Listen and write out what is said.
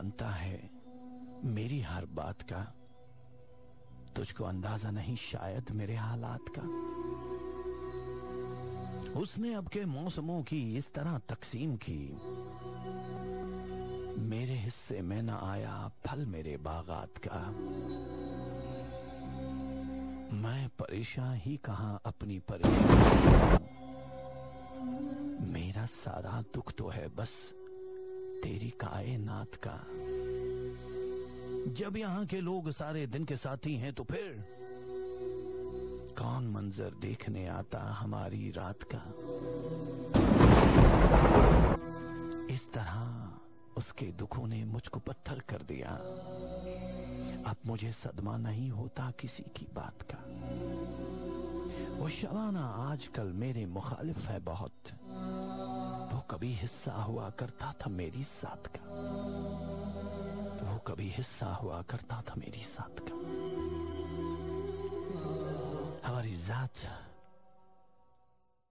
जानता है मेरी हर बात का, तुझको अंदाजा नहीं शायद मेरे हालात का। उसने अब के मौसमों की इस तरह तकसीम की, मेरे हिस्से में न आया फल मेरे बागात का। मैं परेशान ही कहां अपनी परेशानी से, मेरा सारा दुख तो है बस तेरी कायनात का। जब यहाँ के लोग सारे दिन के साथी हैं तो फिर कौन मंजर देखने आता हमारी रात का। इस तरह उसके दुखों ने मुझको पत्थर कर दिया। अब मुझे सदमा नहीं होता किसी की बात का। वो शबाना आजकल मेरे मुखालिफ है बहुत, वो कभी हिस्सा हुआ करता था मेरी साथ का, वो कभी हिस्सा हुआ करता था मेरी साथ का। हमारी जात